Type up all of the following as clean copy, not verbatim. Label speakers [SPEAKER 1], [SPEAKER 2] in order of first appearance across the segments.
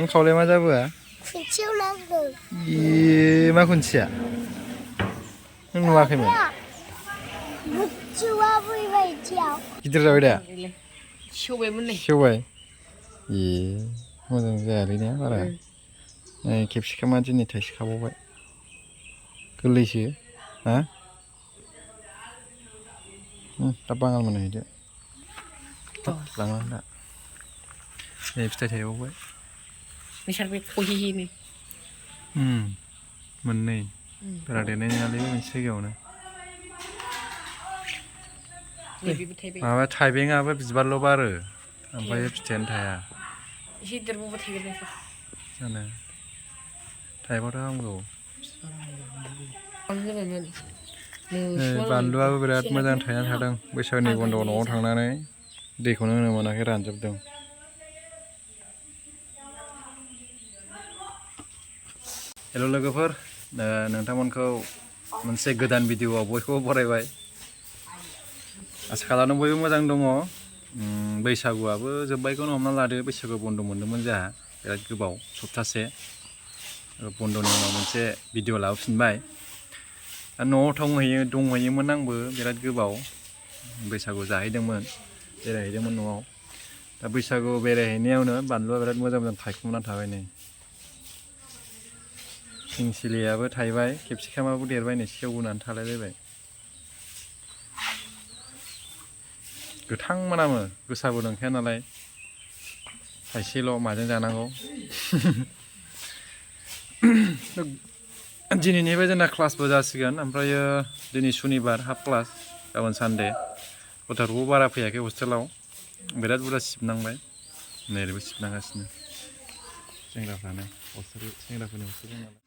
[SPEAKER 1] खावलाय मा जाबोआ
[SPEAKER 2] खुन्थियाव नांदों
[SPEAKER 1] मा खुन्थिया नों नुवाखैमोन
[SPEAKER 2] बुच्चुआ फैबाय थियाव
[SPEAKER 1] गिदिर जाबाय दा
[SPEAKER 3] सेवबायमोन नै
[SPEAKER 1] सेवबाय मोजां जायालै ने बारा खेबसेखामा दिनै थाइसेखाबावबाय गोरलैसो हा दा बाङाल मोनहैदो लाङा दा नै फिथाइ थायबावबाय
[SPEAKER 3] नोंसार बे खहिहिनि
[SPEAKER 1] मोननै बारा देरनाय नङालै मोनसे जायगायावनो
[SPEAKER 3] नैबेबो थाइबाय
[SPEAKER 1] माबा थाइबेंआबो बिबारल' बारो ओमफ्राय फिथाइयानो थाया
[SPEAKER 3] एसे देरबावबा थायगोन नोंसोर
[SPEAKER 1] जानो थाइबाथ' हामगौ बानलुआबो बिराद मोजां थायनानै थादों बैसागुनि बन्द'आव न'आव थांनानै दैखौनो होनो मोनाखै रानजोबदों हेल' लोगोफोर नोंथांमोनखौ मोनसे गोदान भिडिअ'आव बयखौबो बरायबाय आसा खालामो बयबो मोजां दङ बैसागुआबो जोब्बायखौनो हमना लादो बैसागु बन्द' मोन्दोंमोन जोंहा बिराद गोबाव सप्तासे बन्द'नि उनाव मोनसे भिडिअ' लाबोफिनबाय दा न'आव दंहैयोमोन आंबो बिराद गोबाव बैसागु जाहैदोंमोन बेरायहैदोंमोन न'आव दा बैसागु बेरायहैनायावनो बानलुआ बिराद मोजां मोजां थायखुमना थाबाय नै किंसिलियाबो थायबाय खेबसेखामाबो देरबाय नै सेवबोनानै थालायलायबाय गोथां मोनामो गोसाबो नंखाया नालाय थाइसेल' माजों जानांगौ दिनैनिफ्राय जोंना क्लासबो जासिगोन ओमफ्रायो दिनै सुनिबार हाफ क्लास गाबोन सानडे गथ'फोरखौ बारा फैयाखै हस्टेलाव बिराद बुरजा सिबनांबाय नै ओरैबो सिबनांगासिनो सेंग्राफ्रानो सेंग्राफोरनि हस्टेल दं नालाय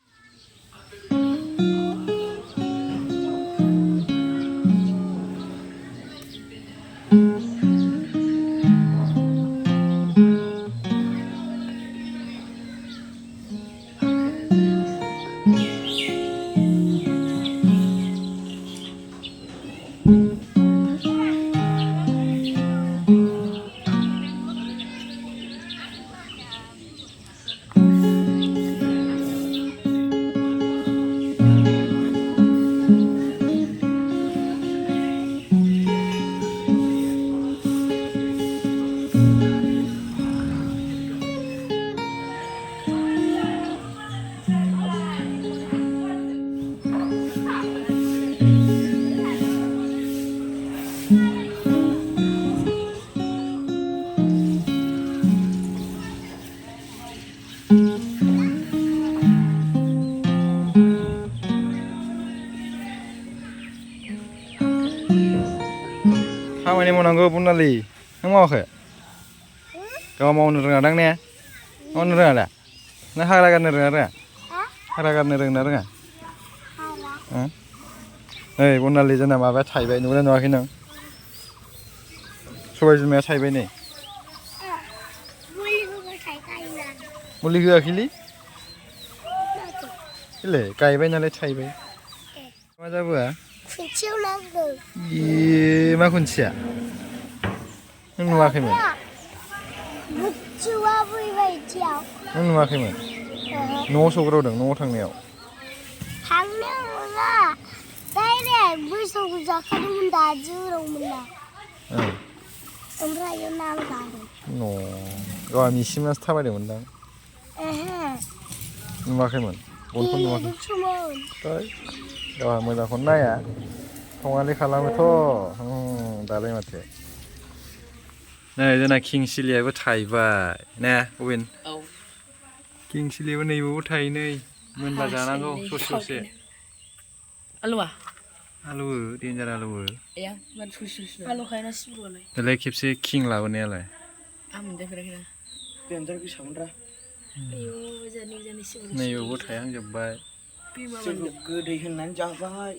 [SPEAKER 1] खामानि मावनांगौ बुनालि नों मावाखै गाव मावनो रोङा दां ने मावनो रोङा दा नों हाग्रा गारनो रोङा हाग्रा गारनो रोङा रोङा नै बुनालि जोंना माबाया थायबाय नुगोना नुवाखै नों सबाय बिमाया थायबाय नै मुलि होआखैलै इलाय गायबाय नालाय थायबाय मा जाबोआ
[SPEAKER 2] खुन्थियाव नांदों
[SPEAKER 1] मा खुन्थिया नों नुवाखैमोन
[SPEAKER 2] बुच्चुआ फैबाय थियाव
[SPEAKER 1] नों नुवाखैमोन न'आव सौग्रावदों न'आव थांनायाव
[SPEAKER 2] थांनो नङा डाइरेक्ट बैसागु जाखादोंमोन दा जोरावमोन ना ओमफ्राय नांजादों
[SPEAKER 1] गावहा मिसिमासो थाबायदोंमोन दां नुवाखैमोन गनखौ नुवाखै गावहा मोजांखौनो नाया थङालि खालामोथ' दालाय माथो नै जोंना किंसिलियाबो थायबाय ने अबिन किंसिलियाबो नैबावबो थायो नै मोनबा जानांगौ ससे
[SPEAKER 3] आलुआ
[SPEAKER 1] आलु देन्जार आलु
[SPEAKER 3] आलु खायना सिब्रुआलाय
[SPEAKER 1] दालाय खेबसे किं लाबोनायालाय
[SPEAKER 3] आं मोनजाफेराखैना देन्जार गोसामोनरा
[SPEAKER 1] नैबावबो थायहांजोब्बाय
[SPEAKER 3] गोदै होननानै जाबाय